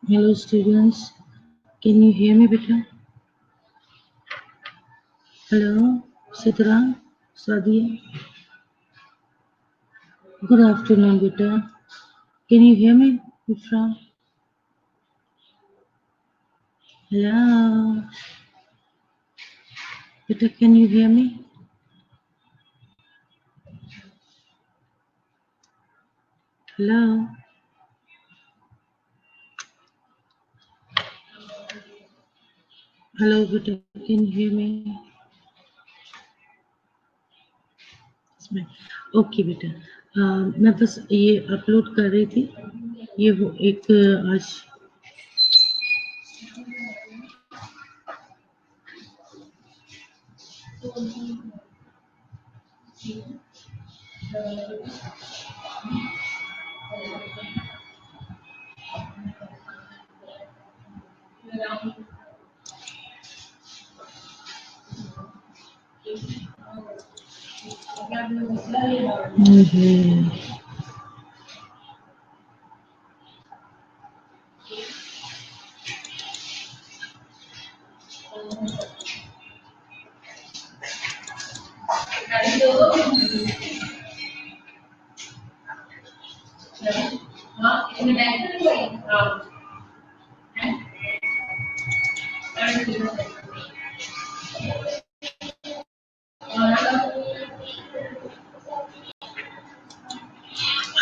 Hello students, can you hear me better? Hello, Sitaram, Sadia. Good afternoon, beta. Can you hear me, Mitra? Hello, beta, can you hear me? Hello, hello, beta, can you hear me? Okay बेटा, मैं बस ये upload कर रही थी। ये वो एक आज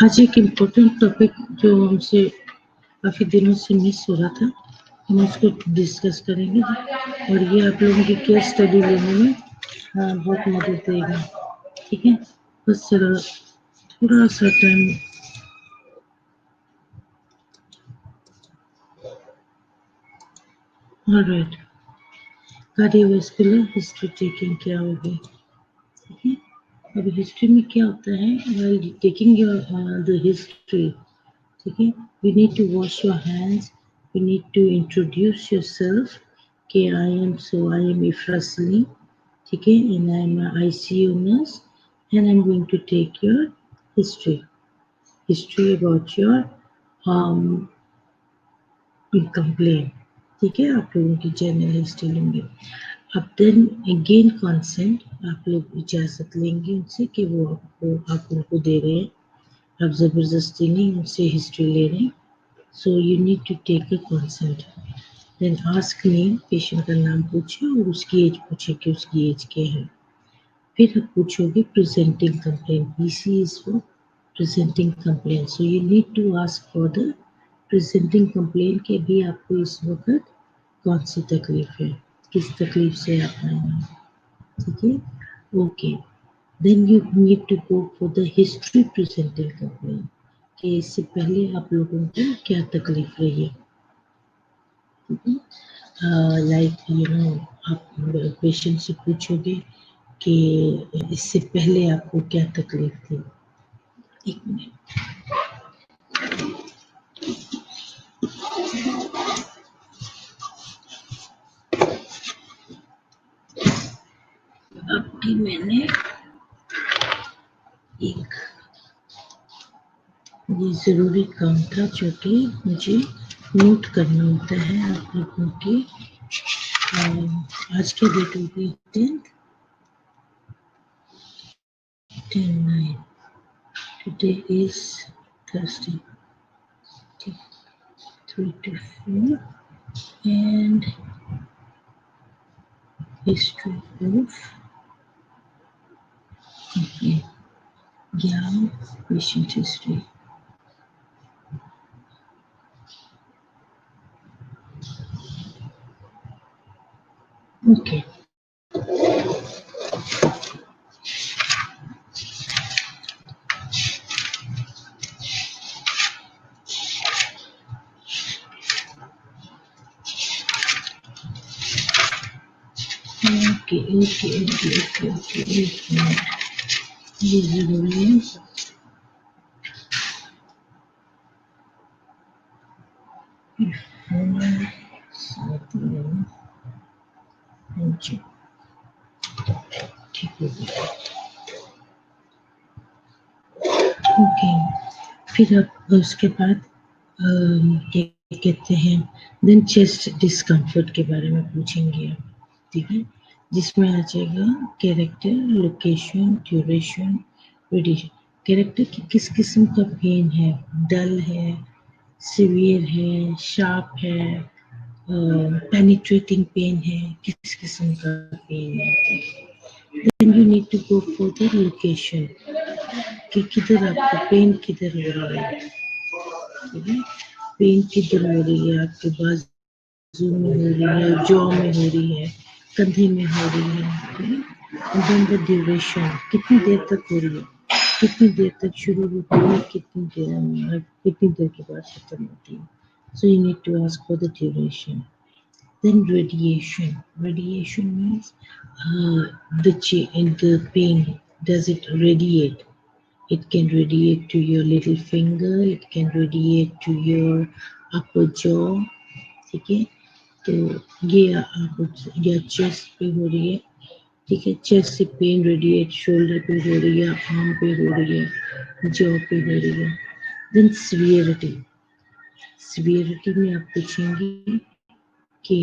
आज एक इम्पोर्टेंट टॉपिक जो हमसे काफ़ी दिनों से मिस हो रहा था, हम उसको डिस्कस करेंगे और ये आप लोगों की केस स्टडी लेने में बहुत मदद देगा। ठीक है, बस थोड़ा सा time. Alright, cardiovascular history taking क्या होगी? ठीक है, अब हिस्ट्री में क्या होता है, while taking your the history, ठीक है, you need to wash your hands, you need to introduce yourself कि I am Ifra Salim, ठीक है, and I am a ICU nurse and I'm going to take your history about your um, complaint, ठीक है, आप लोगों की general history लेंगे। अब देन अगेन कंसेंट, आप लोग इजाज़त लेंगे उनसे कि वो आप उनको दे रहे हैं, आप ज़बरदस्ती नहीं उनसे हिस्ट्री ले रहे हैं। So you need to take a consent. Then ask name, patient का नाम पूछे और उसकी एज पूछे कि उसकी एज क्या है। फिर आप पूछोगे presenting complaint, PC is for presenting complaint. So you need to ask for the presenting complaint कि भी आपको इस वक्त कौन सी तकलीफ है, किस तकलीफ से आप आए हैं, ठीक है, okay. Then you need to go for the history presenting complaint कि इससे पहले आप लोगों को क्या तकलीफ रही है, लाइक यू नो, आप पेशेंट से पूछोगे कि इससे पहले आपको क्या तकलीफ थी। एक मिनट, अभी मैंने एक ये ज़रूरी काम था जो कि मुझे नोट करना होता है आप लोगों की। आज की डेट होगी 10/9, today is Thursday, 3 to 4 and history of complaint, GAL patient history. Okay. ये जरूरी है। ठीक हो गया। ओके, फिर अब उसके बाद कहते हैं। देन चेस्ट डिस्कम्फर्ट के बारे में पूछेंगे आप, ठीक है, जिसमें आ जाएगा character, location, duration, radiation. Character की किस किस्म का पेन है, डल है, सिवियर है, शार्प है, पेनिट्रेटिंग पेन है, किस किस्म का पेन है। Then you need to go for the location कि किधर आपको पेन किधर हो रहा है, ठीक है, पेन किधर हो रही है, आपके बाजू में हो रही है, जॉ में हो रही है, कंधे में हो रही है, देन द ड्यूरेशन कितनी देर तक हो रही है, कितनी देर तक शुरू होती है, कितनी देर के बाद खत्म होती है। So you need to ask for the duration. Then radiation. Radiation means the pain. Does it radiate? It can radiate to your little finger. It can radiate to your upper jaw. ठीक है, तो ये आप या chest पे हो रही है, ठीक है, चेस्ट से पेन रेडिएट शोल्डर पे हो रही है, आर्म पे हो रही है, जॉ पे हो रही है। देन सीवियरिटी, सीवियरिटी में आप पूछेंगे कि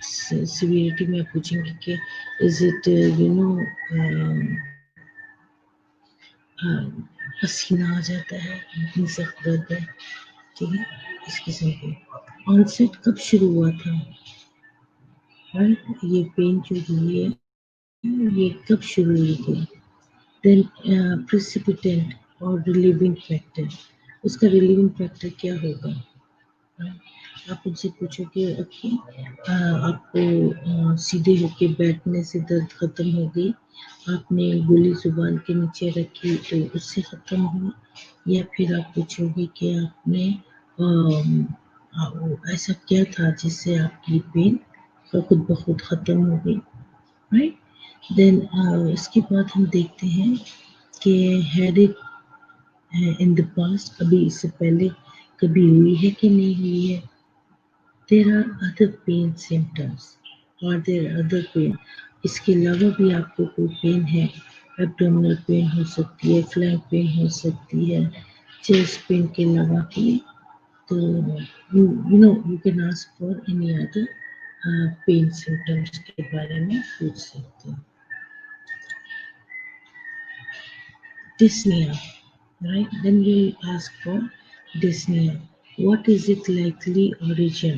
सीवियरिटी में आप पूछेंगे कि इज इट यू नो पसीना आ जाता है, इतनी सख्त दर्द है, ठीक है, इस किस्म के। ऑनसेट कब शुरू हुआ था, राइट, ये पेन जो हुई है ये कब शुरू हुई थी। देन प्रेसिपिटेंट और रिलीविंग फैक्टर, उसका रिलीविंग फैक्टर क्या होगा, आप उनसे पूछोगे ओके आपको सीधे होके बैठने से दर्द खत्म हो गई, आपने गोली जुबान के नीचे रखी तो उससे खत्म हुई, या फिर आप पूछोगे कि आपने ऐसा क्या था जिससे आपकी पेन खुद ब खुद खत्म हो गई, राइट। देन इसके बाद हम देखते हैं कि had it in the past, कभी इससे पहले कभी हुई है कि नहीं हुई है। There are other pain symptoms और देयर अदर पेन, इसके अलावा भी आपको कोई पेन है, एब्डोमिनल पेन हो सकती है, फ्लैंक पेन हो सकती है, चेस्ट पेन के अलावा भी, तो you know you can ask for any other pain symptoms के बारे में पूछ सकते हैं। Dyspnea, right? Then we ask for dyspnea. What is its likely origin?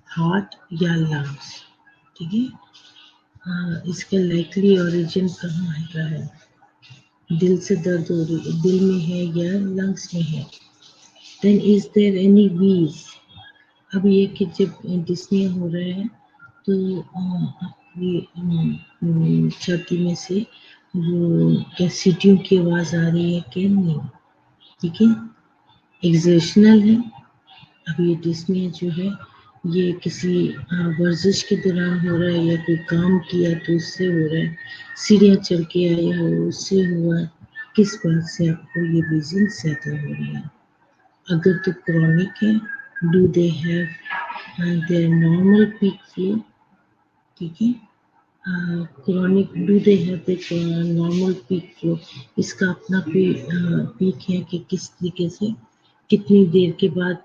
Heart या lungs? ठीक है, इसका likely origin कहाँ का है? दिल से दर्द हो रही है, दिल में है या lungs में है? Then is there any wheeze? अब ये कि जब dyspnea हो रहा है तो आपकी छाती में से वो क्या सीटियों की आवाज आ रही है कि नहीं, ठीक है, एक्सेशनल है। अब ये डिस्निया जो है ये किसी वर्जिश के दौरान हो रहा है या कोई काम किया तो उससे हो रहा है, सीढ़ियाँ चढ़ के आए हो उससे हुआ है, किस बात से आपको ये वीजिंग ज्यादा हो रही है। अगर तो क्रॉनिक है, do they have their normal peak flow, ठीक है, chronic do they have the normal peak flow, इसका अपना पीक है कि किस तरीके से कितनी देर के बाद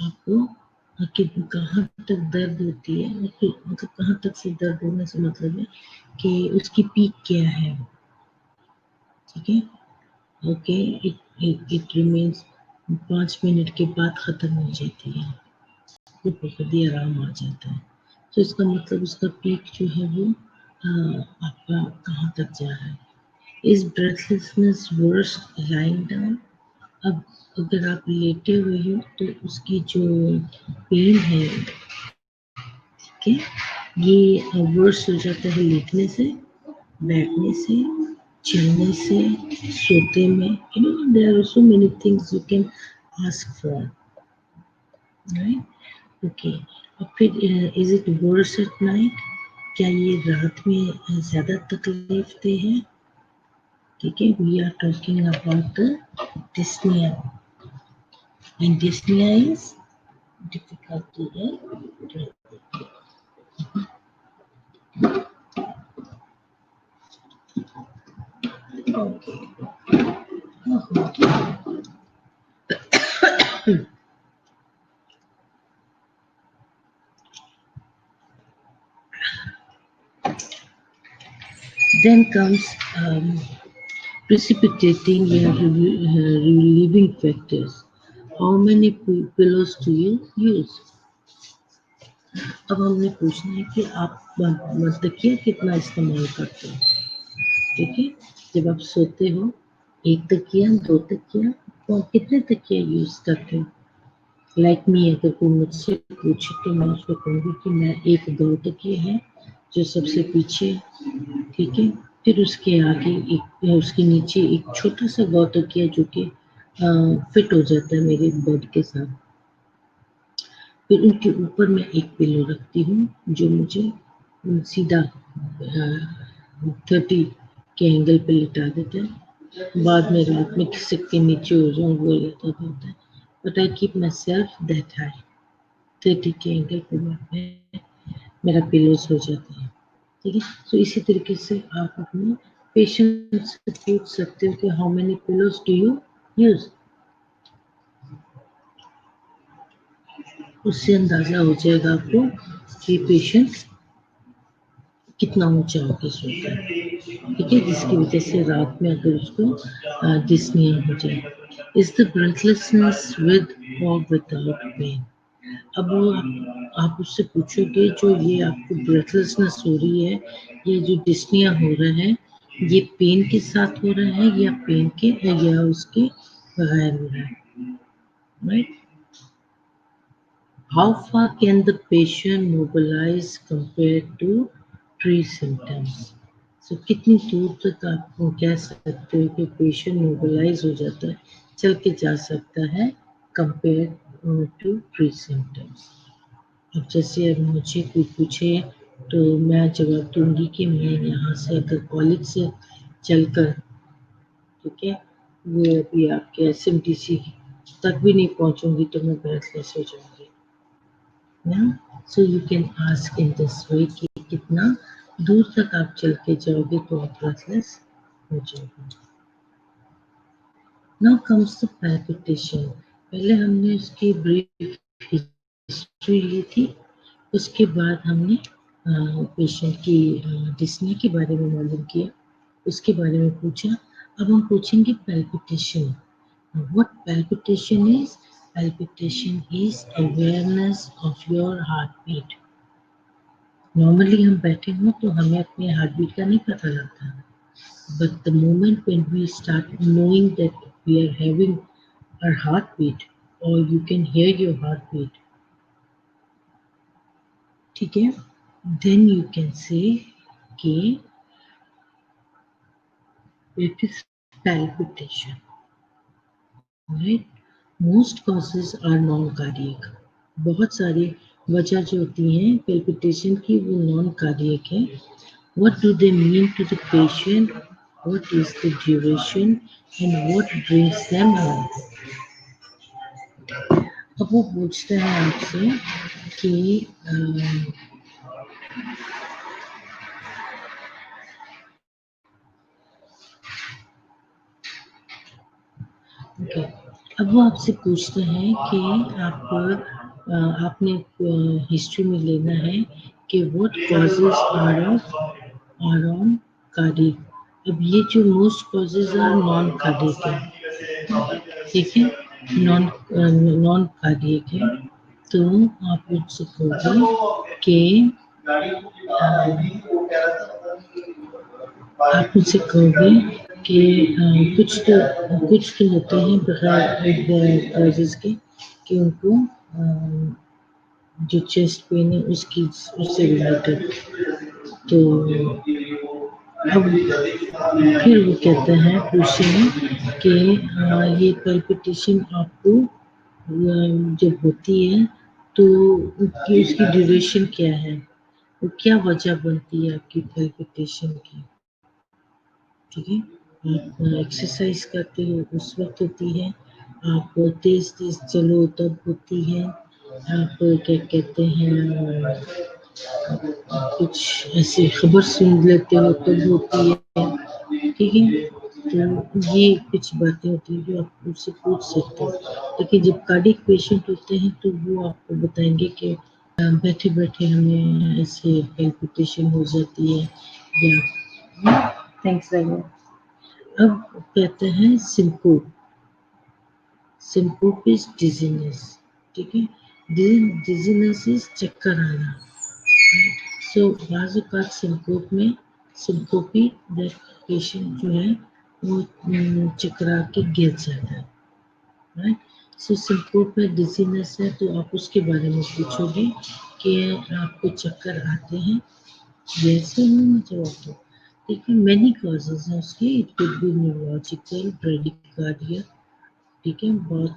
आपको कहाँ तक दर्द होती है, और फिर मतलब कहाँ तक से दर्द होने से मतलब है कि उसकी पीक क्या है, ठीक है, ओके, इट रिमेन्स 5 मिनट के बाद खत्म हो जाती है, तो खुद ही आराम आ जाता है, तो इसका मतलब उसका पीक जो है वो आपका कहाँ तक जा रहा है। Is breathlessness worse lying down, अब अगर आप लेटे हुए हो तो उसकी जो पेन है, ठीक है, ये वर्स हो जाता है लेटने से, बैठने से, चलने से, सोते में, you know there are so many things you can ask for, right, okay. और फिर is it worse at night, क्या ये रात में ज्यादा तकलीफ दे है, ठीक है, we are talking about the dyspnea, and dyspnea is difficulty in breathing. Okay. Then comes precipitating या relieving factors. How many pillows do you use? अब हमने पूछना है कि आप तकिया कितना इस्तेमाल करते हो, ठीक है। जब आप सोते हो, एक तकिया, दो तकिया, तो आप कितने तकिया यूज करते हो? लाइक मी, अगर कोई मुझसे पूछे तो मैं उसको कहूँगी कि मैं एक दो तकिए हैं जो सबसे पीछे, ठीक है। फिर उसके आगे एक, उसके नीचे एक छोटा सा गौ तकिया जो कि फिट हो जाता है मेरे बेड के साथ। फिर उनके ऊपर मैं एक पिलो रखती हूँ जो मुझे सीधा 30 के एंगल पे लिटा देता है। बाद में रात में खिसक के नीचे हो जाऊँ वो रहता होता है, but I keep my self that high, 30 के एंगल पे मेरा पिलोज हो जाता है, ठीक है। तो इसी तरीके से आप अपने पेशेंट से पूछ सकते हो कि how many pillows do you use. उससे अंदाजा हो जाएगा आपको कि पेशेंट कितना ऊंचा होकर सोता है, ठीक है, जिसकी वजह से रात में अगर उसको डिस्निया हो जाए। इज द ब्रेथलेसनेस विद और विदाउट पेन। अब वो आप उससे पूछोगे जो ये आपको ब्रेथलेसनेस हो रही है, ये जो डिस्निया हो रहा है, ये पेन के साथ हो रहा है या पेन के या उसके बगैर हो रहा है, right. How far can the patient mobilize compared to pre-symptoms? So कितनी दूर तक आप कह सकते हो कि पेशेंट मोबिलाइज हो जाता है, चल के जा सकता है, कंपेयर टू प्री सिम्टम्स। अब जैसे अब मुझे कोई पूछे तो मैं जवाब दूंगी कि मैं यहाँ से अगर कॉलेज से चलकर, ठीक है, वो अभी आपके SMTC तक भी नहीं पहुँचूंगी तो मैं ब्रेथलेस हो जाऊंगी ना। So you can ask in this way कि कितना दूर तक आप चल के जाओगे तो आप ब्रेथलेस हो जाओगे। Now comes the palpitation. पहले हमने उसकी ब्रीफ हिस्ट्री ली थी, उसके बाद हमने पेशेंट की डिस्नी के बारे में मालूम किया, उसके बारे में पूछा। अब हम पूछेंगे palpitation. What palpitation is? Palpitation is awareness of your heartbeat. Normally हम बैठे हों तो हमें अपने हार्ट बीट का नहीं पता लगता, but the moment when we start knowing that we are having our heartbeat or you can hear your heartbeat, ठीक है, then you can say कि it is palpitation, right? Most causes are non-cardiac. बहुत सारी वजह जो होती हैं palpitation की वो non-cardiac है। What do they mean to the patient? What is the duration and what brings them on? अब वो पूछता है आपसे कि okay, अब वो आपसे पूछते हैं कि आपने हिस्ट्री में लेना है कि what causes are on cardiac. अब ये जो most causes are non cardiac है, ठीक है, नॉन कार्डियक है। तो आप मुझसे कहोगे कि आप मुझसे कहोगे कि कुछ तो होते हैं बगैर कॉजेज के कि उनको जो चेस्ट पेन है उससे रिलेटेड। तो अब फिर वो कहते हैं पूछते हैं कि ये पैल्पिटेशन आपको जब होती है तो उसकी ड्यूरेशन क्या है, वो क्या वजह बनती है आपकी पैल्पिटेशन की, ठीक है। आप एक्सरसाइज करते हो उस वक्त होती है, आप तेज तेज चलो तब होती है, आप क्या कहते हैं कुछ ऐसी खबर सुन लेते हो तब होती है, ठीक है। तो ये कुछ बातें होती हैं जो आप उससे पूछ सकते हो। देखिए जब कार्डियक पेशेंट होते हैं तो वो आपको बताएंगे कि बैठे बैठे हमें ऐसे पैल्पिटेशन हो जाती है या थैंक्स अब कहते हैं सिंकोप। सिंकोप इज डिजीनेस, ठीक है। डिजीनेस इज चक्कर आना। सो बाज़ औक़ात सिंकोप में सिंकोपी दैट पेशेंट जो है वो चकरा के गिर जाता है, राइट। सो सिंकोप में डिजीनेस है तो आप उसके बारे में पूछोगे कि आपको चक्कर आते हैं, यस या नो में जवाब दो। देखिए मैनी कॉजेज हैं उसके, it could be neurological, bradycardia, ठीक है। बहुत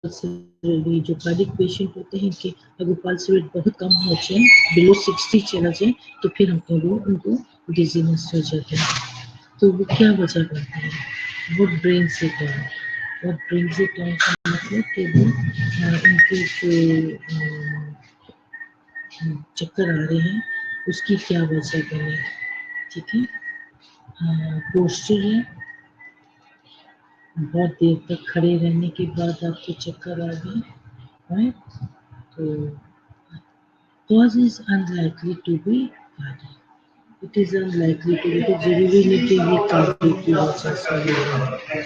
पल्सरेट जो कार्डियक पेशेंट होते हैं इनके अगर पल्स रेट बहुत कम हो जाए, बिलो 60 चला जाए, तो फिर हमको वो उनको डिजीनेस हो जाता है। तो वो क्या वजह बनती है, वो ब्रेन से डाउन। और ब्रेन से डाउन का मतलब कि वो उनके जो चक्कर आ रहे हैं उसकी क्या वजह बने, ठीक है। पोस्चर है, बहुत देर तक खड़े रहने के बाद आपको चक्कर आ गए, राइट। तो cause is unlikely to be cardiac. It is unlikely to be, तो जरूरी नहीं कि ये कार्डियक की वजह से हो रहा है।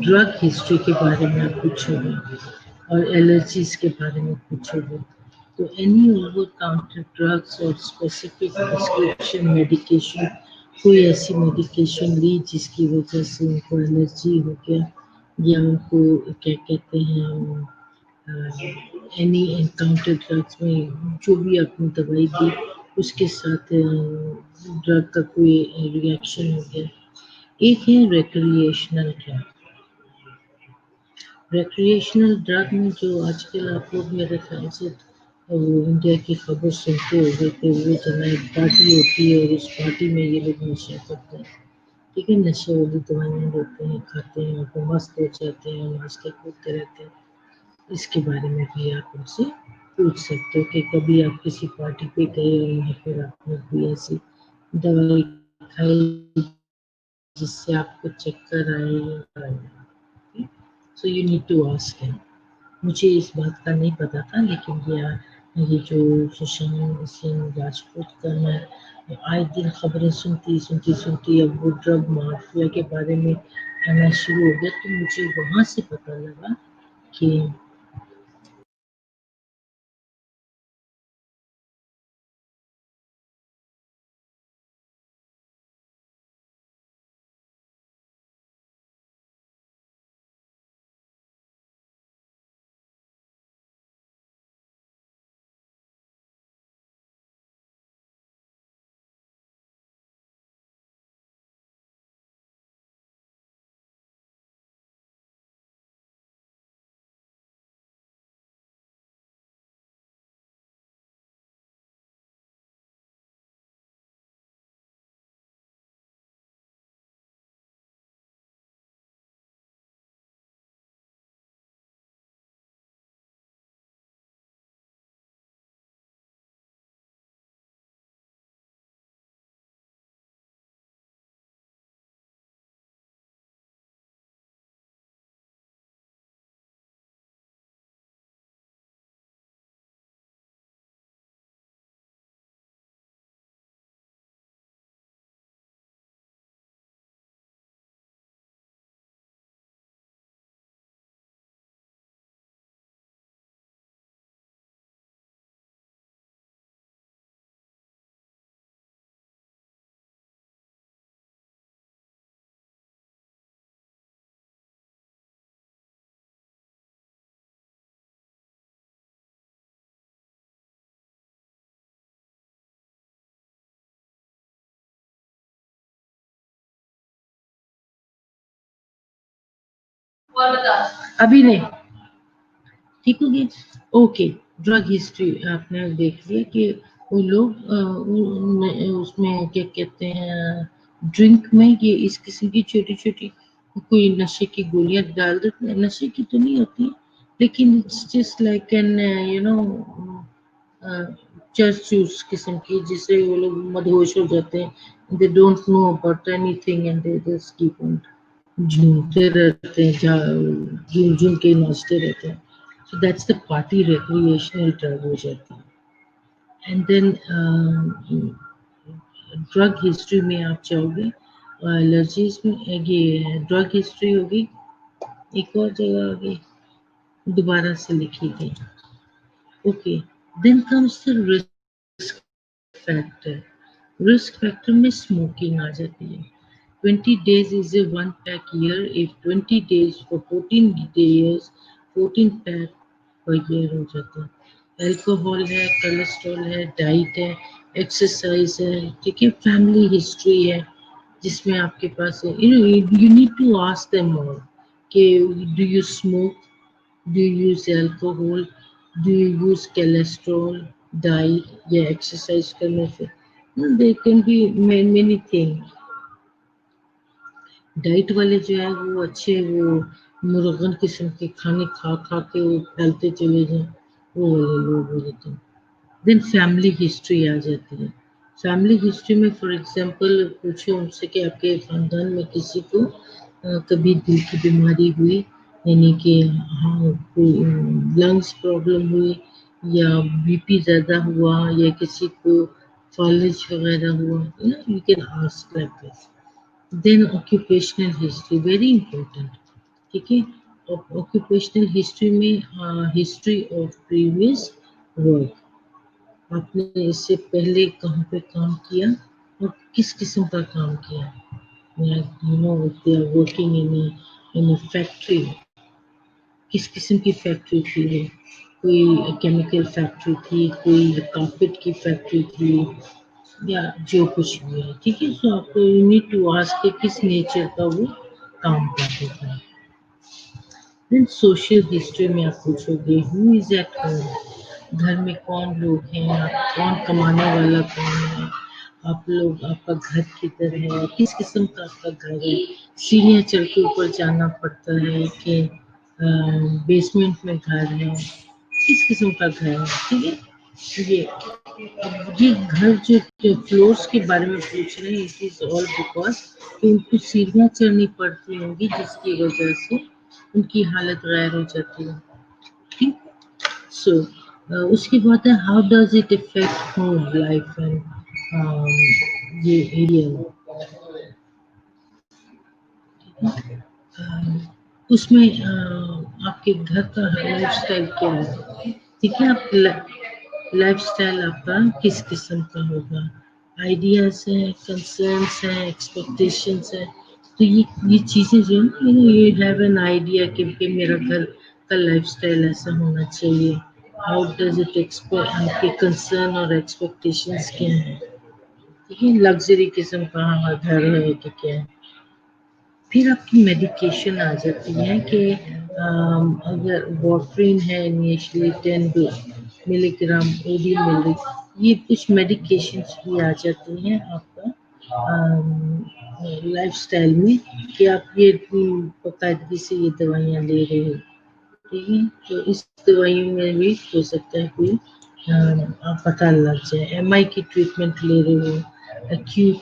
ड्रग हिस्ट्री के बारे में आप पूछोगे और एलर्जीज के बारे में पूछोगे, तो एनी ओवर काउंटर ड्रग्स और स्पेसिफिक प्रिस्क्रिप्शन मेडिकेशन, कोई ऐसी मेडिकेशन ली जिसकी वजह से उनको एलर्जी हो गया, या उनको क्या कहते हैं एनी एनकाउंटर ड्रग्स में जो भी आपने दवाई दी उसके साथ ड्रग का कोई रिएक्शन हो गया। एक है रिक्रिएशनल ड्रग। रिक्रिएशनल ड्रग में जो आजकल आप लोग मेरे ख्याल से वो इंडिया की खबर सुनते होंगे कि वो जना एक पार्टी होती है और उस पार्टी में ये लोग नशा करते हैं, ठीक है। नशे वाली दवाइयाँ लेते हैं, खाते हैं और वो मस्त हो जाते हैं और नाचते कूदते रहते हैं। इसके बारे में भी आप उनसे पूछ सकते हो कि कभी आप किसी पार्टी पे गए और वहाँ पर आपने कोई ऐसी दवाई खाई जिससे आपको चक्कर आए या आए। So you need to ask him. मुझे इस बात का नहीं पता था, लेकिन ये जो सुशांत सिंह राजपूत का मैं आए दिन खबरें सुनती अब वो ड्रग माफिया के बारे में आना शुरू हो गया, तो मुझे वहाँ से पता लगा कि अभी नहीं ठीक हो गया। ओके, ड्रग हिस्ट्री आपने देख लिया कि वो लोग उसमें क्या कहते हैं ड्रिंक में ये इस किस्म की छोटी छोटी कोई नशे की गोलियां डाल देते हैं, नशे की तो नहीं होती, लेकिन it's just like an you know church चूस किस्म की, जिससे वो लोग मदहोश हो जाते हैं, they don't know about anything and they just keep on झूमते रहते हैं, झूम झूम के नाचते रहते हैं। So that's the party recreational drug हो जाती है। एंड देन ड्रग हिस्ट्री में आप चाहोगे, एलर्जीज में ये ड्रग हिस्ट्री होगी, एक और जगह होगी, दोबारा से लिखी गई। Okay, then comes the risk factor. Risk factor में स्मोकिंग आ जाती है। 20 days is a one pack year. If 20 days for 14 days, 14 pack per year हो जाता है। अल्कोहल है, कोलेस्ट्रॉल है, डाइट है, एक्सरसाइज है, ठीक है, फैमिली हिस्ट्री है, जिसमें आपके पास है, you need to ask them all कि do you smoke, do you use alcohol, do you use cholesterol, diet या exercise करने से, there can be many things। Diet वाले जो है वो अच्छे, वो मुर्गन किस्म के खाने खा खा के वो फैलते चले जाएं, वो वाले लोग हो जाते हैं। देन फैमिली हिस्ट्री आ जाती है। फैमिली हिस्ट्री में फॉर एग्जांपल पूछो उनसे कि आपके खानदान में किसी को कभी दिल की बीमारी हुई, यानी कि हाँ कोई लंग्स प्रॉब्लम हुई, या बीपी ज़्यादा हुआ, या किसी को फॉलिज वगैरह हुआ, you can ask like this. Then occupational history very important, ठीक है। ऑक्यूपेशनल हिस्ट्री में हिस्ट्री ऑफ प्रीवियस वर्क, आपने इससे पहले कहाँ पे काम किया और किस किस्म का काम किया, you know they are working in factory, किस किस्म की फैक्ट्री थी वो, कोई केमिकल फैक्ट्री थी, कोई कारपेट की फैक्ट्री थी, या जो कुछ भी है, ठीक है। सो आपको यू नीड टू आस्क कि किस नेचर का वो काम करते थे। देन सोशल हिस्ट्री में आप पूछोगे हु इज एट होम, घर में कौन लोग हैं, आप कौन कमाने वाला कौन है, आप लोग, आपका घर किधर है, किस किस्म का आपका घर है, सीढ़ियाँ चढ़ के ऊपर जाना पड़ता है कि बेसमेंट में घर है, किस किस्म का घर है, ठीक है। ये घर जो फ्लोर्स के बारे में पूछ रहे हैं, इट इज ऑल बिकॉज कि उनको सीढ़ियाँ चढ़नी पड़ती होंगी, जिसकी वजह से उनकी हालत गैर हो जाती है, ठीक। सो उसके बाद है how does it effect home life and ये एरिया, उसमें आपके घर का लाइफ स्टाइल क्या है, ठीक है। आप लाइफ स्टाइल आपका किस किस्म का होगा, आइडियाज हैं, कंसर्न्स हैं, एक्सपेक्टेशंस हैं, तो ये चीज़ें जो है ना, ये हैव एन आइडिया कि मेरा घर का लाइफ स्टाइल ऐसा होना चाहिए, हाउ डज इट एक्सपेक्ट, आपके कंसर्न और एक्सपेक्टेशंस क्या हैं, ठीक है, लग्जरी किस्म का हमारा घर है कि क्या है। फिर आपकी मेडिकेशन आ जाती है कि अगर वार्फरिन है इनिशियली 10 मिलीग्राम ओडी मिली, ये कुछ मेडिकेशंस भी आ जाती हैं आपका लाइफस्टाइल में, कि आप ये बाकायदगी से ये दवाइयाँ ले रहे हो, ठीक है। तो इस दवाइयों में भी हो सकता है कोई आप पता लग जाए, एमआई की ट्रीटमेंट ले रहे हो, एक्यूट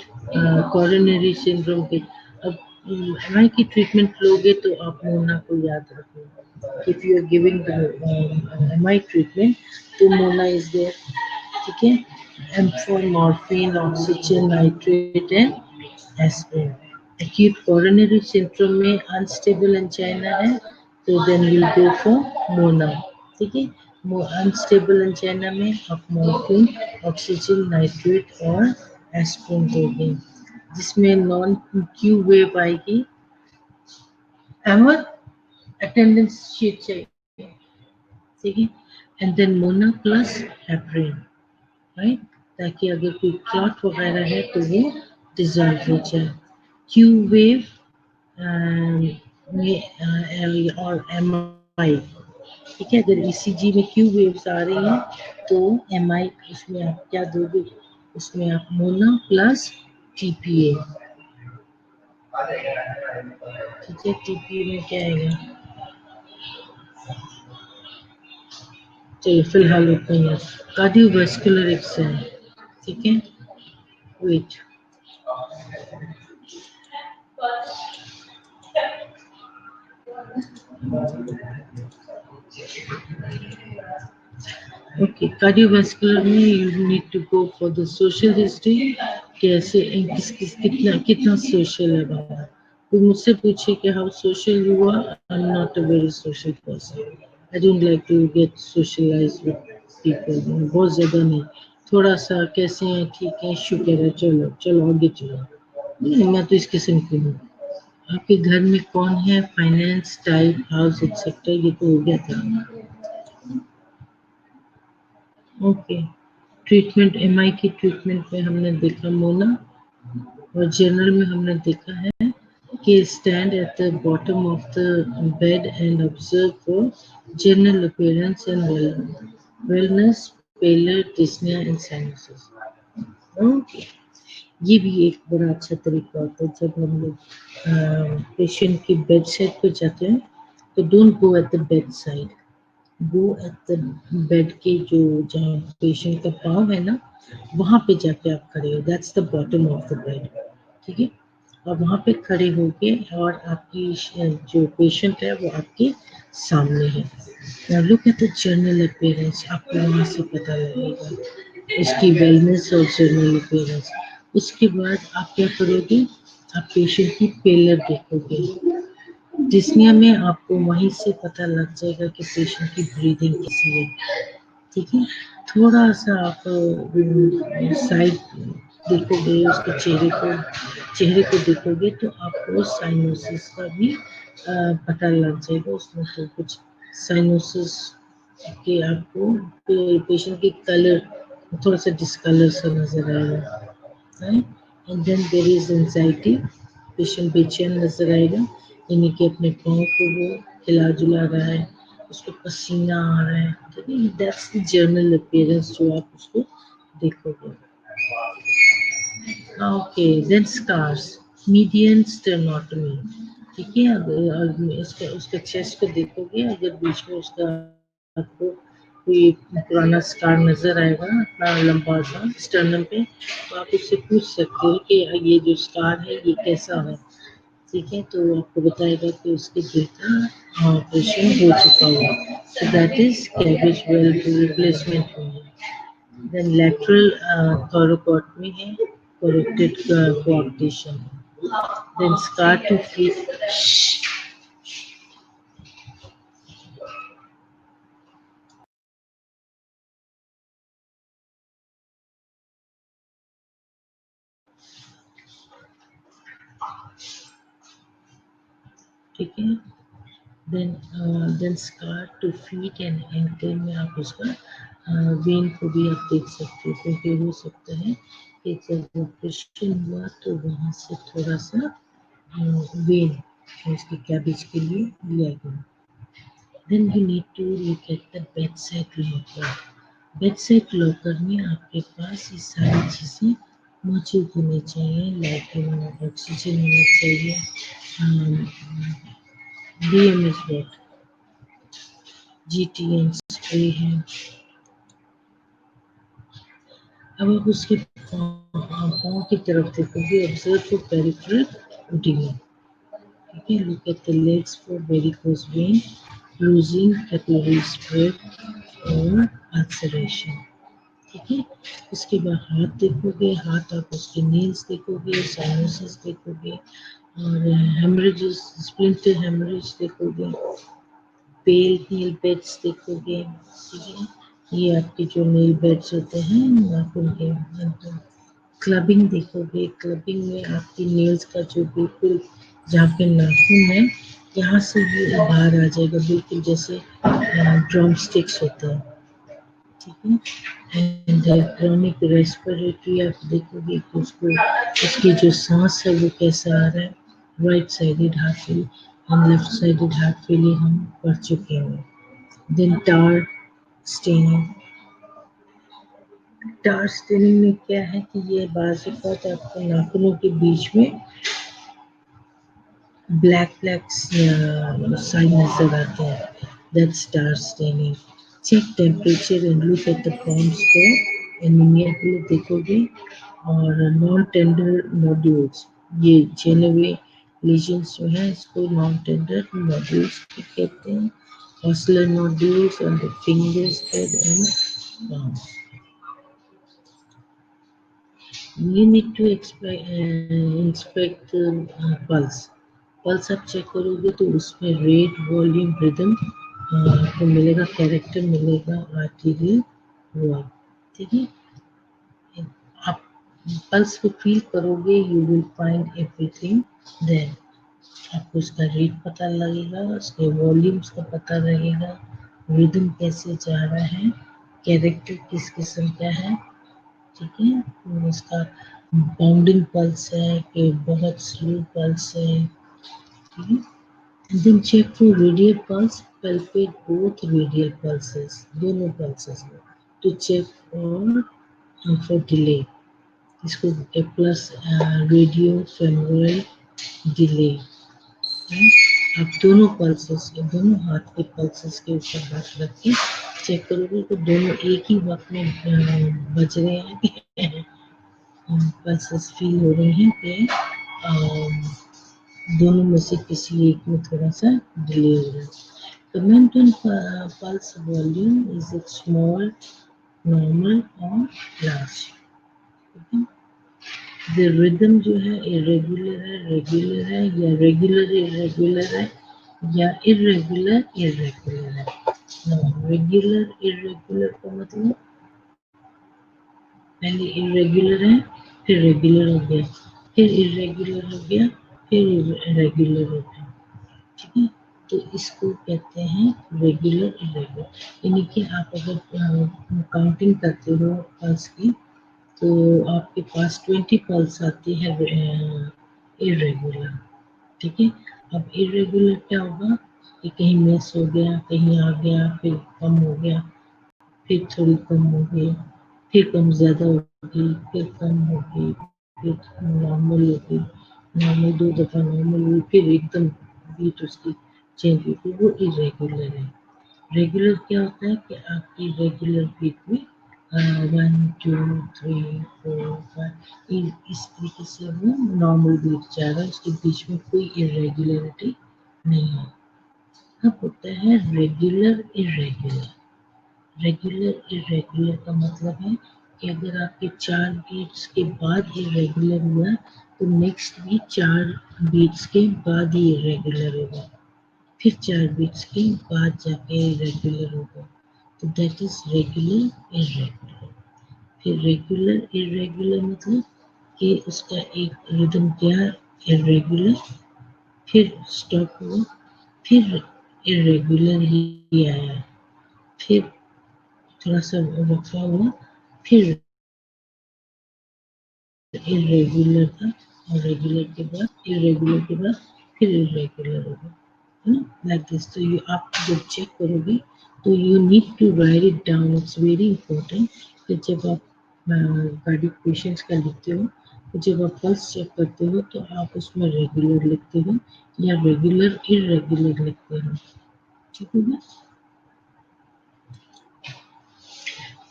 कोरोनरी सिंड्रोम के, अब एमआई की ट्रीटमेंट लोगे तो आप मोना को याद रखो, if you are giving the MI treatment तो मोना इज देयर, ठीक है। M for morphine, oxygen nitrate and aspirin. Acute coronary syndrome में अनस्टेबल एंजाइना है तो then we go for MONA, ठीक है। अनस्टेबल एंजाइना में आप मॉर्फिन, ऑक्सीजन नाइट्रेट और एस्पिरिन दोगे, जिसमें नॉन क्यू वेव आएगी, अहमद अटेंडेंस शीट चाहिए, ठीक है। And then MONA plus heparin, right, ताकि अगर कोई क्लॉट वगैरह है तो वो डिजॉल्व हो जाए। क्यू वेव में और एम आई, ठीक है, अगर ईसीजी में क्यू वेव्स आ रही हैं तो एम आई, उसमें आप क्या दोगे, उसमें आप मोना प्लस टीपीए, ठीक है, टीपी में क्या आएगा? चलिए फिलहाल उतना ही है। कार्डियोवास्कुलर एक्सरे, ठीक है, वेट। ओके, कार्डियोवास्कुलर में you need to go for the social history. कैसे किस किस कितना कितना सोशल है बाबा। तो मुझसे पूछे कि how social you are. I am not a very social person. I don't like to get socialize with people. बहुत ज्यादा नहीं, थोड़ा सा कैसे हैं, ठीक है, शुक्र है, चलो चलो आगे चलो। नहीं, मैं तो इस किस्म की हूँ। आपके घर में कौन है, फाइनेंस टाइप, हाउस एक्सेट्रा, ये तो हो गया था। ओके, ट्रीटमेंट एमआई की ट्रीटमेंट में हमने देखा मोना, और जनरल में हमने देखा है कि stand at the bottom of the bed and observe for general appearance and wellness, pallor, dyspnea and cyanosis. Okay, ये भी एक बड़ा अच्छा तरीका होता है जब हम लोग पेशेंट की बेड साइड पर जाते हैं। तो don't go at the bed side, go at the bed के जो जहाँ पेशेंट का पाँव है ना, वहाँ पे जाके आप खड़े हो, that's the bottom of the bed. ठीक है, और वहाँ पे खड़े होके और आपकी जो पेशेंट है वो आपके सामने है। Look at the general appearance, आपको वहाँ से पता लगेगा उसकी वेलनेस और जनरल अपीयरेंस। उसके बाद आप क्या करोगे, आप पेशेंट की पेलर देखोगे। डिस्निया में आपको वहीं से पता लग जाएगा कि पेशेंट की ब्रीदिंग कैसी है। ठीक है, थोड़ा सा आप साइड देखोगे, उसके चेहरे को देखोगे तो आपको साइनोसिस का भी पता लग जाएगा। उसमें तो कुछ साइनोसिस के आपको पेशेंट की कलर थोड़ा सा डिस्कलर सा नजर आएगा, right? And then there is anxiety, patient बेचैन नजर आएगा, यानी कि अपने पाँव को वो हिला जुला रहा है, उसको पसीना आ रहा है। ठीक है, दैट्स द जर्नल अपीयरेंस जो आप उसको देखोगे। Okay, then scars, median sternotomy. ठीक है, अगर इसका उसका चेस्ट को देखोगे, अगर बीच में उसका आपको कोई पुराना स्कार नजर आएगा इतना लंबा सा स्टर्नम पे, तो आप उससे पूछ सकते हो कि ये जो स्कार है ये कैसा है। ठीक है, तो आपको बताएगा कि उसके दिल का ऑपरेशन हो चुका हुआ, तो that is cabbage well replacement हुई है। Then lateral thoracotomy है, corrected coarctation। Then scar to feet, ठीक है। Then scar to feet and ankle में आप उसका वेन को भी आप देख सकते हो, क्योंकि हो सकता है कि जब ऑपरेशन हुआ तो वहाँ से थोड़ा सा वेन उसकी कैबेज के लिए लिया गया। Then you need to look at the bedside locker। Bedside locker में आपके पास ये सारी चीज़ें मौजूद होनी चाहिए, लाइक ऑक्सीजन होना चाहिए, BMS बेड, GTN स्प्रे है। अब आप उसके पाँव की तरफ देखोगे, ऑब्जर्व फॉर पेरिफेरल ओडिमा। ठीक है, look at the legs for varicose vein, losing capillary spread और अल्सरेशन। ठीक है, उसके बाद हाथ देखोगे, हाथ आप उसके नेल्स देखोगे, साइनोसिस देखोगे, और हेमरेजेस, स्प्लिंटर हेमरेज देखोगे, पेल नील बेड्स देखोगे। ठीक है, ये आपके जो नील बेड्स होते हैं नाखून के, क्लबिंग देखोगे, क्लबिंग में आपकी नेल्स का जो बिल्कुल जहाँ पे नाखून है यहाँ से ये बाहर आ जाएगा, बिल्कुल जैसे ड्रम स्टिक्स होते हैं। ठीक है, एंड क्रॉनिक रेस्पिरेटरी आप देखोगे कि उसको उसकी जो सांस है वो कैसा आ रहा है। Right sided heart fail and left sided heart failure हम पढ़ चुके हैं। देन टार स्टेनिंग, टार स्टेनिंग में क्या है कि ये बाज़ आपको नाखूनों के बीच में ब्लैक ब्लैक साइन नजर आते हैं, that star staining. Check temperature and look at the palm score. Anaemia के लिए देखोगे और नॉन टेंडर नोड्यूल्स, ये जेनवे लीजन्स जो है इसको नॉन टेंडर नोड्यूल्स कहते हैं. Osler nodules on the fingers, head and palms. You need to inspect pulse. Pulse आप चेक करोगे तो उसमें रेट, वॉल्यूम, रिदम आपको मिलेगा, कैरेक्टर मिलेगा, आर्टीरियल हुआ. ठीक है, आप पल्स को फील करोगे, you will find everything then. आपको उसका रेट पता लगेगा, उसके वॉल्यूम्स का पता लगेगा, रिदम कैसे जा रहा है, कैरेक्टर किस किस्म का है. ठीक है, उसका बाउंडिंग पल्स है कि बहुत स्लो पल्स है. ठीक है, and then check for radial pulse, palpate both radial pulses, दोनों pulses में, to check for delay. इसको प्लस रेडियो फेमोरल डिले. आप दोनों पल्सेस के, दोनों हाथ के पल्सेस के ऊपर हाथ रख के चेक करोगे तो दोनों एक ही वक्त में बज रहे हैं कि पल्सेस फील हो रहे हैं कि दोनों में से किसी एक में थोड़ा सा डिले हो रहा है. Comment on pulse volume, is it small, normal or large. Okay? The rhythm जो है irregular है, regular है, या regular irregular है, या irregular irregular है. No, regular irregular का मतलब पहले irregular है, फिर regular हो गया, फिर irregular हो गया, फिर irregular हो गया. ठीक है, तो इसको कहते हैं रेगुलर इरेगुलर. यानी कि आप अगर काउंटिंग करते हो पल्स की तो आपके पास 20 पल्स आती है इरेगुलर. ठीक है, अब इरेगुलर क्या होगा कि कहीं मिस हो गया, कहीं आ गया, फिर कम हो गया, फिर थोड़ी कम हो गई, फिर कम ज़्यादा हो गई, फिर कम हो गई, फिर नॉर्मल हो गई, नॉर्मल 2 दफ़ा नॉर्मल हुई, फिर एकदम बीट उसकी चेंज हुई, तो वो इरेगुलर है. रेगुलर क्या होता है कि आपकी रेगुलर बीट में 1 2 3 4 5 इस तरीके से वो नॉर्मल बीट जा रहा है, उसके बीच में कोई इरेगुलरिटी नहीं है. अब होता है रेगुलर इरेगुलर. रेगुलर इरेगुलर का मतलब है कि अगर आपके 4 बीट्स के बाद इरेगुलर हुआ तो नेक्स्ट भी 4 बीट्स के बाद ही इरेगुलर होगा, फिर 4 बीट्स के बाद जाके इरेगुलर होगा. तो दैट इज रेगुलर इरेगुलर. फिर रेगुलर इरेगुलर मतलब कि उसका एक रिदम गया इरेगुलर, फिर स्टॉप हुआ, फिर इरेगुलर ही आया, फिर थोड़ा सा रखा हुआ, फिर इरेगुलर था, और रेगुलर के बाद इरेगुलर के बाद फिर इरेगुलर होगा, है ना, लाइक दिस. तो ये आप जब चेक करोगे तो you need to write it down, it's very important. कि जब आप कार्डियक पेशेंट्स का लिखते हो तो जब आप पल्स चेक करते हो तो आप उसमें रेगुलर लिखते हो या रेगुलर इरेगुलर लिखते हो. ठीक है ना.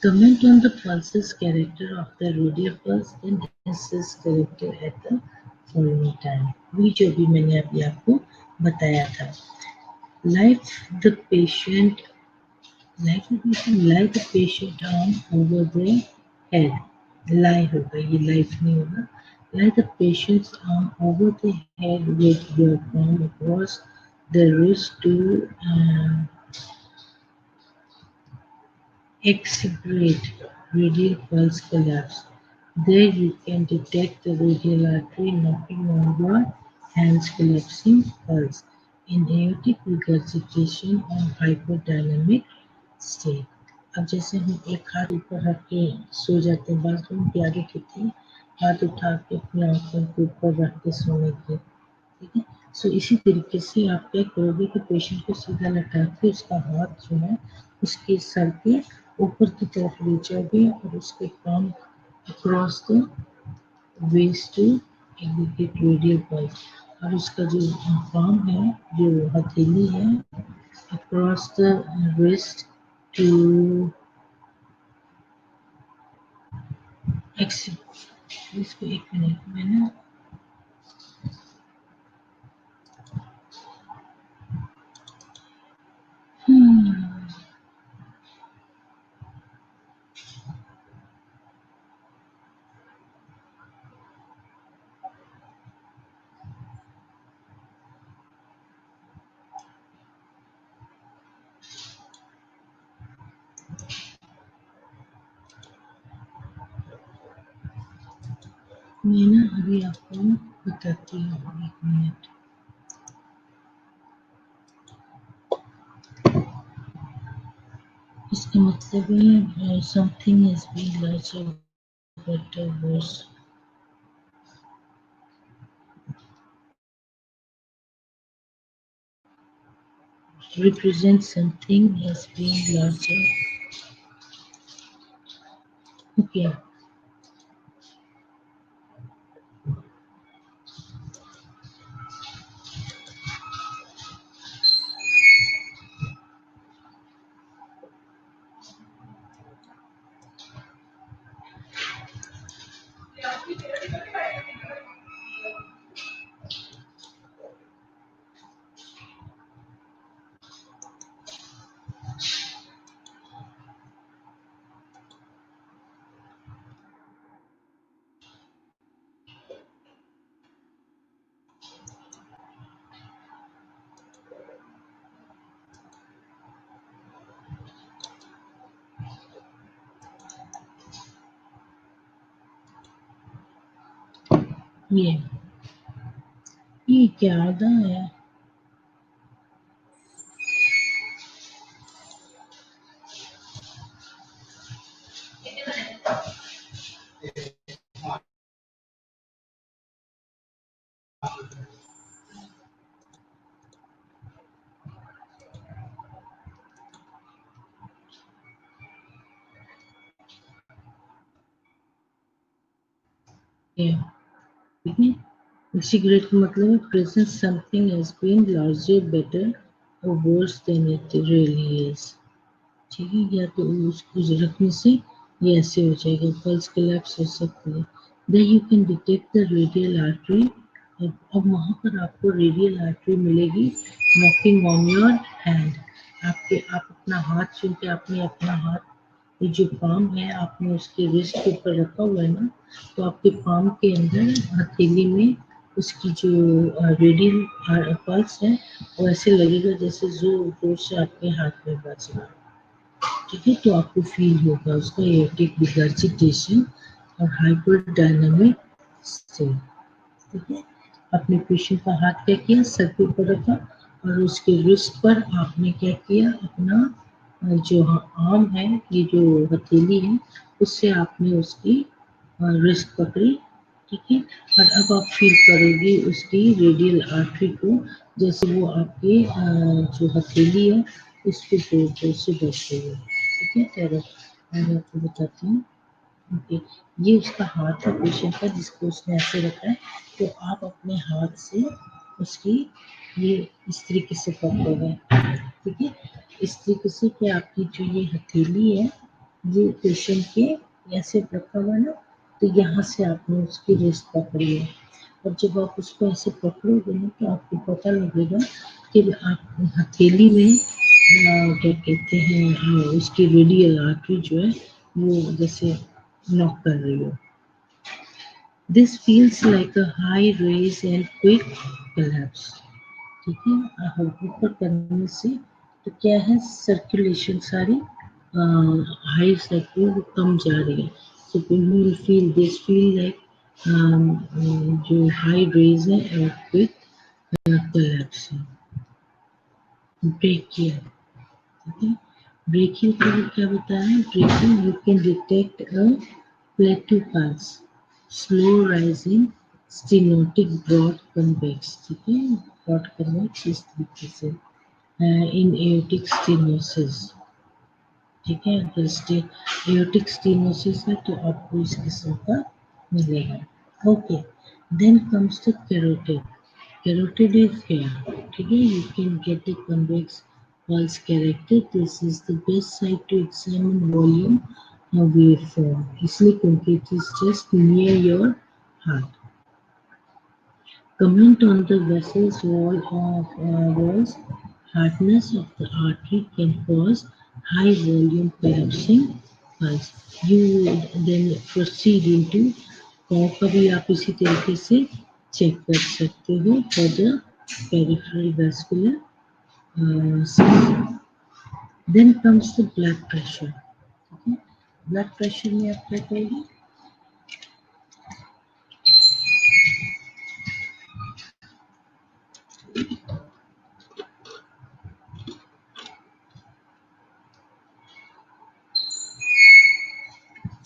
Comment on the pulses character of the radial pulse, then assess character at the following time. वही जो भी मैंने अभी आपको बताया था. Life the patient, lie the patient arm over the head. Lie होगा, ये life नहीं होगा. Lie the patient's arm over the head with your palm across the wrist to exaggerate radial pulse collapse. There you can detect the radial artery knocking on your hands collapsing pulse in aortic regurgitation or hyperdynamic state. अब जैसे हम एक हाथ ऊपर रख के सो जाते हैं, बाथरूम की आदत होती है हाथ उठा के अपनी आंखों के ऊपर रख के सोने की. ठीक है, सो इसी तरीके से आप क्या करोगे कि पेशेंट को सीधा लटा के उसका हाथ जो है उसके सर के ऊपर की तरफ ले जाओगे और उसके palm across the waist to execute radial pulse. और उसका जो palm है, जो हथेली है, across the wrist to इसको एक मिनट में ना अभी आपको बताती हूँ, एक मिनट। इसका मतलब है something is being larger, better, worse. Represent something as being larger. Okay. ये क्या आधा है? ठीक है, इंटीग्रेट का मतलब है present something as being larger, better और worse than it really is. ठीक है, या तो उसको रखने से ये ऐसे हो जाएगा, पल्स कोलैप्स हो सकती है। Then you can detect the radial artery. अब वहाँ पर आपको रेडियल आर्टरी मिलेगी नॉकिंग ऑन योर हैंड। आप अपना हाथ चुन के, आपने अपना हाथ, ये जो पाम है आपने उसके रिस्ट के ऊपर रखा हुआ है ना, तो आपके पाम के अंदर हथेली में उसकी जो रेडियल पल्स है वो ऐसे लगेगा जैसे जोर जोर से आपके हाथ में बज रहा है। ठीक है, तो आपको फील होगा उसका एयरटिक रिगर्जिटेशन और हाइपरडायनामिक स्ट्रेन। ठीक है, अपने पेशेंट का हाथ क्या किया, सर के ऊपर रखा और उसके रिस्ट पर आपने क्या किया, अपना जो आर्म है, ये जो हथेली है, उससे आपने उसकी रिस्ट पकड़ी। ठीक है, और अब आप फील करोगे उसकी रेडियल आर्टरी को, जैसे वो आपके जो हथेली है उसके जोर जोर से बज रही है। ठीक है, चलो मैं आपको बताती हूँ। ओके, ये उसका हाथ है पेशेंट का जिसको उसने ऐसे रखा है, तो आप अपने हाथ से उसकी ये इस तरीके से पकड़ोगे। ठीक है, इस तरीके से कि आपकी जो ये हथेली है ये पेशेंट के ऐसे रखा हुआ ना, तो यहाँ से आपने उसकी रिस्ट पकड़ी है। और जब आप उसको ऐसे पकड़ोगे ना तो आपको पता लगेगा कि आप हथेली में क्या कहते हैं, उसकी रेडियल आर्टरी जो है वो जैसे नॉक कर रही हो। This feels like a high raise and quick collapse. ठीक है, ऊपर करने से तो क्या है, सर्कुलेशन सारी हाई सर्कुलर वो कम जा रही है। So you will feel this feel like जो हाई रेज है और क्विक कोलैप्स है। ब्रेक किया। ठीक है, ब्रेकिंग को क्या बताया है, breaking you can detect a plateau pulse, slow rising stenotic broad convex. ठीक है, ब्रॉड कन्वेक्स इस तरीके से इन एयोटिक स्टेनोसिस। ठीक है, अगर एयोटिक स्टेनोसिस है तो आपको इस किस्म का मिलेगा। Okay, then comes the carotid. Carotid is here. ठीक है, you can get a convex pulse character. This is the best site to examine volume of waveform. इसलिए क्योंकि it is just near your heart. Comment on the vessel's walls. Hardness of the artery can cause high volume collapsing pulse. You then proceed into का भी आप इसी तरीके से check कर सकते हो for the peripheral vascular system. Then comes the blood pressure. Okay? Blood pressure में आप क्या कहेंगे?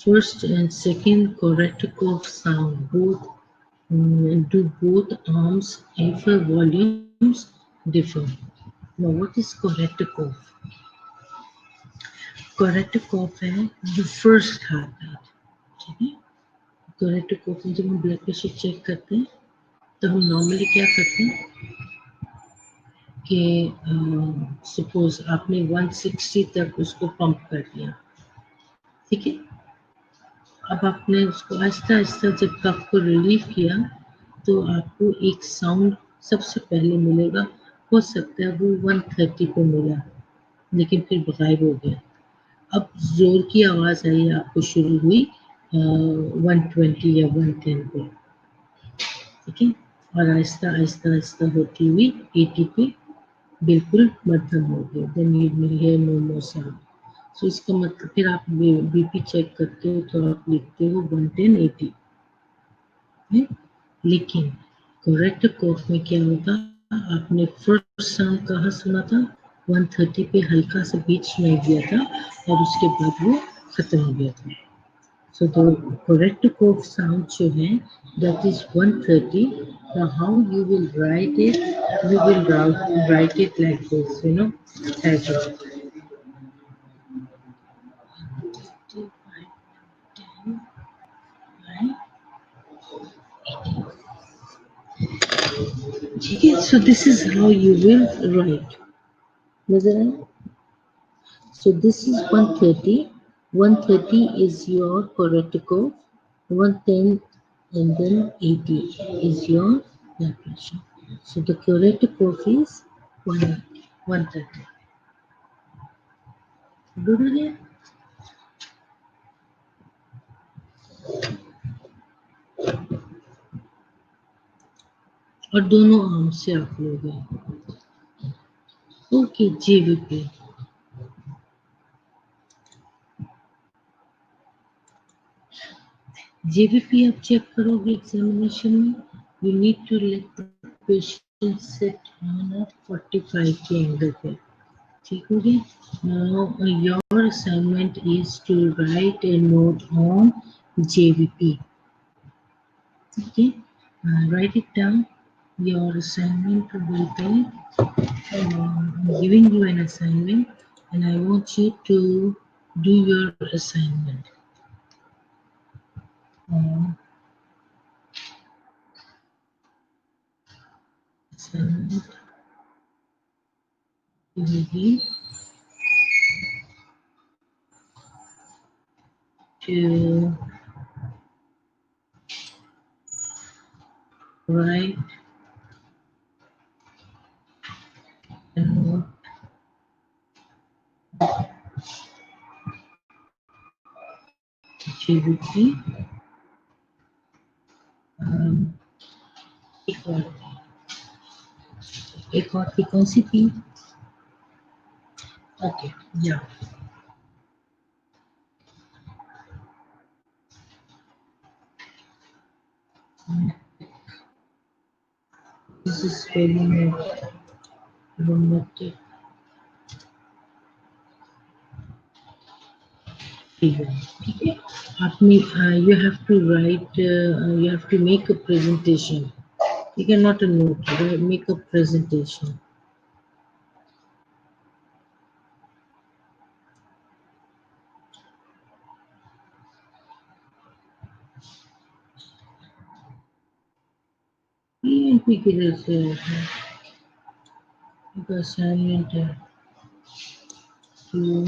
First and second Korotokov sound. Do both arms differ volumes differ? Now what is Korotokov? Korotokov है the first heartbeat. ठीक है? Korotokov में जब हम ब्लड प्रेशर चेक करते हैं तो हम नॉर्मली क्या करते हैं कि सपोज आपने 160 तक उसको पंप कर दिया, ठीक है। अब आपने उसको आहिस्ता आहिस्ता जब कफ को रिलीव किया तो आपको एक साउंड सबसे पहले मिलेगा, हो सकता है वो 130 पे मिला लेकिन फिर गायब हो गया। अब जोर की आवाज़ आई आपको शुरू हुई 120 या 110 पे, ठीक है, और आहिस्ता आहिस्ता आहिस्ता होती हुई 80 पे बिल्कुल मध्यम हो गया। Then you will hear no more sound. So इसका मतलब फिर आप बीपी चेक करते हो तो आप लिखते हो 110 80 है। लेकिन करेक्ट कोर्स में क्या होता, आपने फर्स्ट साउंड कहाँ सुना था, 130 पे हल्का सा बीच सुनाई दिया था और उसके बाद वो खत्म हो गया था। So the correct cough sound जो है that is 130. Now how you will write it? You will write it like this, you know, as well. 10, 9, 18. ठीक है, so this is how you will write. नजर आया? So this is 130. 130 is your correct cough. 110 and then 80 is your blood pressure. So the correct cough is 180, 130. Good again? और दोनों arm से आप लोग okay JVP JVP आप check करोगे examination में you need to let the patient sit on a 45 के angle पे ठीक हो गया now your assignment is to write a note on JVP ठीक है write it down your assignment will be I'm giving you an assignment and I want you to do your assignment. Assignment will be to write a note GBT एक और की कौन सी थी okay या this is very rheumatic ठीक है आपने you have to write you have to make a presentation ठीक है not a note make a presentation JBP किधर से है? एक असाइनमेंट है तो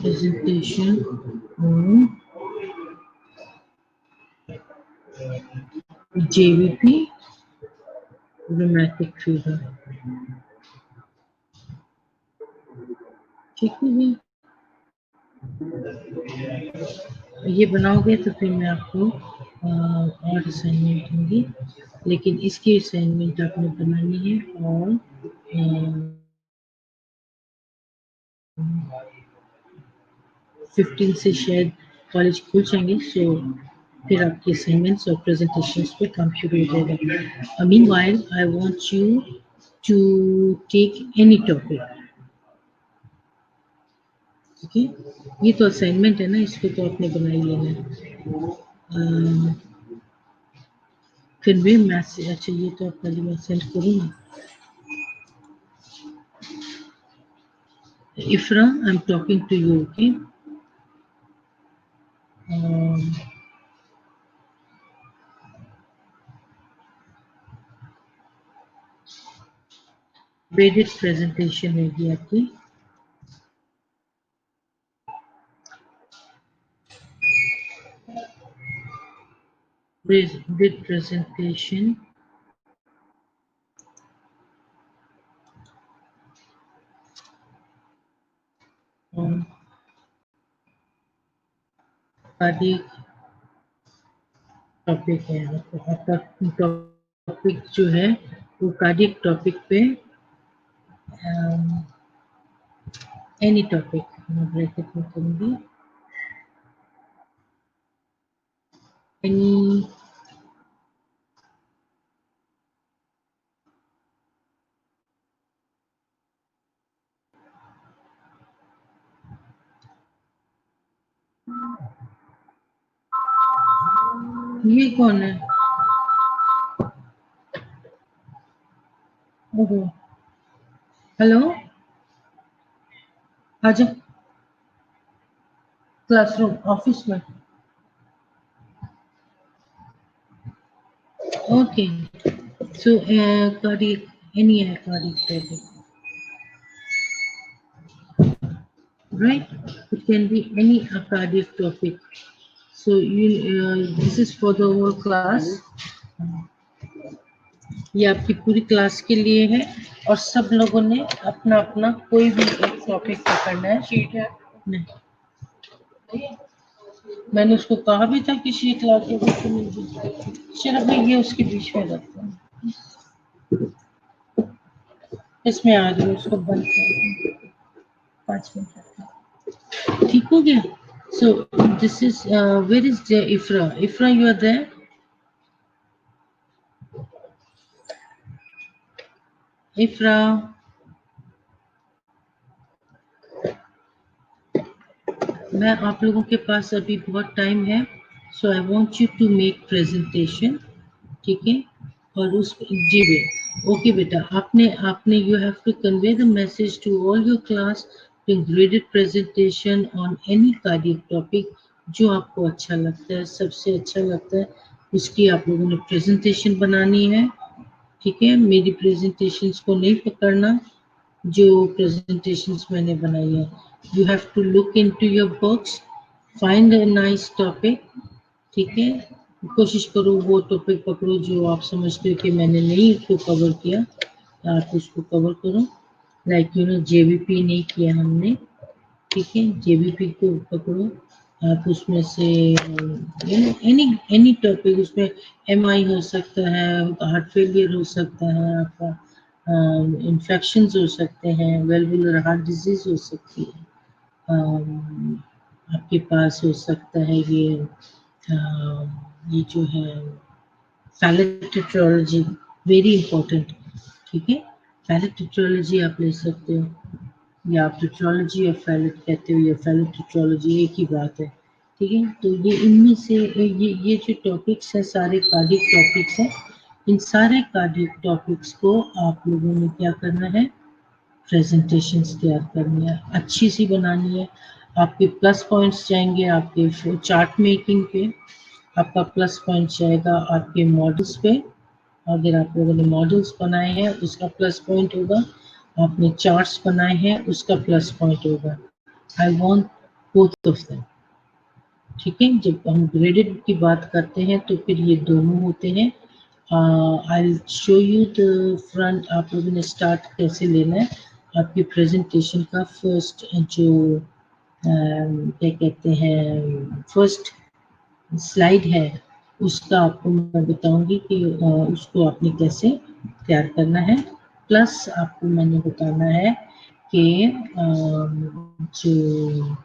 presentation on JVP rheumatic fever. ठीक है जी, ये बनाओगे तो फिर मैं आपको और असाइनमेंट दूंगी, लेकिन इसकी असाइनमेंट आपने बनानी है और 15 से शायद कॉलेज खुल जाएंगे, सो फिर आपकी असाइनमेंट्स और प्रेजेंटेशंस पे काम शुरू हो जाएगा। Meanwhile I want you to take any topic, ठीक है? ये तो असाइनमेंट है ना, इसको तो आपने बना ही लेना है। कन्वे मैसेज, अच्छा ये तो आप पहले मैं सेंड करूँगी। Ifra, I'm talking to you, okay? Graded presentation होगी आपकी। Graded presentation on cardiac topic है, आपका टॉपिक जो है वो कार्डियक टॉपिक पे एनी टॉपिक मैं ब्रैकेट में करूँगी, एनी ये कौन है? ओहो, हेलो, आजा क्लासरूम ऑफिस में। ओके, सो कार्डियक एनी है cardiac topic, right? It can be any cardiac topic. So this is for the whole class. ये आपकी पूरी क्लास के लिए है और सब लोगों ने अपना अपना कोई भी एक टॉपिक पकड़ना है। शीट है नहीं, मैंने उसको कहा भी था कि शीट ला के चलो भाई ये उसके बीच में रखते हैं, इसमें आ जाओ, उसको बंद कर 5 मिनट, ठीक हो गया? So this is where is Ifra, Ifra you are there? Ifra, मैं आप लोगों के पास अभी बहुत टाइम है, so I want you to make presentation, ठीक है? और उस जी ओके बेटा, आपने आपने you have to convey the message to all your class to graded presentation on any cardiac topic जो आपको अच्छा लगता है, सबसे अच्छा लगता है उसकी आप लोगों ने प्रेजेंटेशन बनानी है, ठीक है? मेरी प्रेजेंटेशंस को नहीं पकड़ना, जो प्रेजेंटेशंस मैंने बनाई है, you have to look into your books, find a nice topic, ठीक है? कोशिश करो वो टॉपिक पकड़ो जो आप समझते हो कि मैंने नहीं उसको कवर किया, आप उसको कवर करो। लाइक यू नो जेबीपी नहीं किया हमने, ठीक है? जेबीपी को पकड़ो आप, उसमें से एनी एनी टॉपिक, उसमें एमआई हो सकता है, हार्ट फेलियर हो सकता है, आपका इन्फेक्शंस हो सकते हैं, वेल्वुलर हार्ट डिजीज हो सकती है, आपके पास हो सकता है ये जो है पैलेटिट्रोलॉजी, वेरी इंपॉर्टेंट, ठीक है? पैलेटिट्रोलॉजी आप ले सकते हो, या आप टिट्रोलॉजी और फैलेट कहते हो, या पैलेटिट्रोलॉजी एक ही बात है, ठीक है? तो ये इनमें से ये जो टॉपिक्स हैं सारे कार्डियक टॉपिक्स हैं, इन सारे कार्डियक टॉपिक्स को आप लोगों ने क्या करना है, प्रेजेंटेशंस तैयार करनी है, अच्छी सी बनानी है। आपके प्लस पॉइंट्स जाएंगे आपके चार्ट मेकिंग पे, आपका प्लस पॉइंट जाएगा आपके मॉडल्स पे। अगर आप लोगों ने मॉडल्स बनाए हैं उसका प्लस पॉइंट होगा, आपने चार्ट्स बनाए हैं उसका प्लस पॉइंट होगा। I want both of them. ठीक है, जब हम ग्रेडेड की बात करते हैं तो फिर ये दोनों होते हैं। I show you the front, आप लोगों ने स्टार्ट कैसे लेना है आपकी प्रेजेंटेशन का। फर्स्ट जो क्या कहते हैं फर्स्ट स्लाइड है उसका आपको मैं बताऊंगी कि उसको आपने कैसे तैयार करना है। प्लस आपको मैंने बताना है कि जो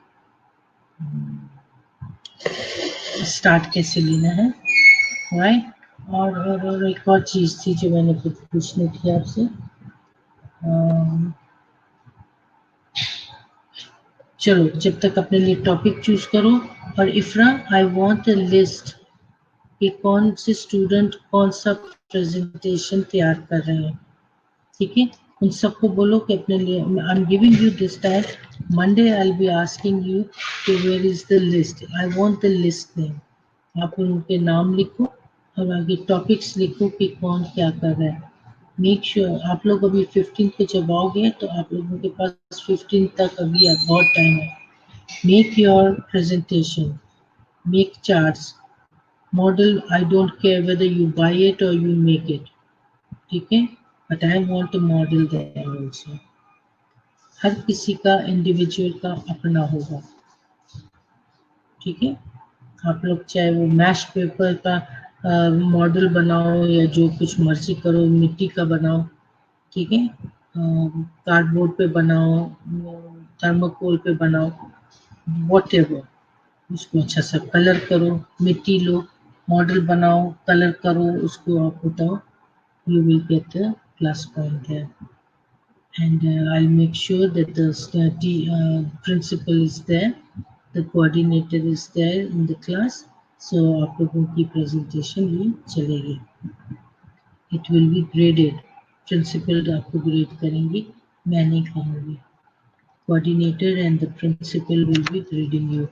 स्टार्ट कैसे लेना है, राइट। और एक और चीज़ थी जो मैंने पूछनी थी आपसे। चलो, जब तक अपने लिए टॉपिक चूज करो। और इफ्रा, आई वांट अ लिस्ट कि कौन से स्टूडेंट कौन सा प्रेजेंटेशन तैयार कर रहे हैं। ठीक है, उन सबको बोलो कि अपने लिए, I am giving you this time Monday, I will be asking you कि where is the list, I want the list name. आप उनके नाम लिखो और आगे टॉपिक्स लिखो कि कौन क्या कर रहा है। मेक श्योर आप लोग अभी 15 को जब आओगे तो आप लोगों के पास 15 तक अभी बहुत टाइम है। Make your presentation, make charts, model, I don't care whether you buy it और यू मेक इट। ठीक है, but I want to model there also. हर किसी का इंडिविजुअल का अपना होगा। ठीक है, आप लोग चाहे वो मैश पेपर का मॉडल बनाओ या जो कुछ मर्जी करो, मिट्टी का बनाओ, ठीक है, कार्डबोर्ड पे बनाओ, थर्माकोल पे बनाओ, वॉट एवर, उसको अच्छा सा कलर करो, मिट्टी लो, मॉडल बनाओ, कलर करो, उसको आप बताओ, you will get a plus point there. And I'll make sure that the principal is there, the coordinator is there in the class, so आप लोगों की presentation भी चलेगी। It will be graded, principal आपको grade करेंगी, मैं नहीं करूँगी। Coordinator and the principal will be grading you।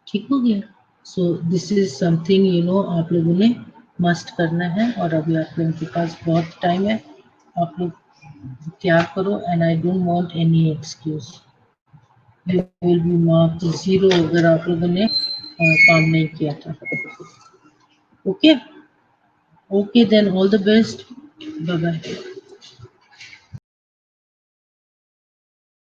ठीक हो गया। सो दिस इज समथिंग आप लोगों ने मस्ट करना है, और अभी आप लोगों के पास बहुत टाइम है, आप लोग तैयार करो। And I don't want any excuse, you will be marked 0 अगर आप लोगों ने काम नहीं किया था। Okay, okay then, all the best, bye bye.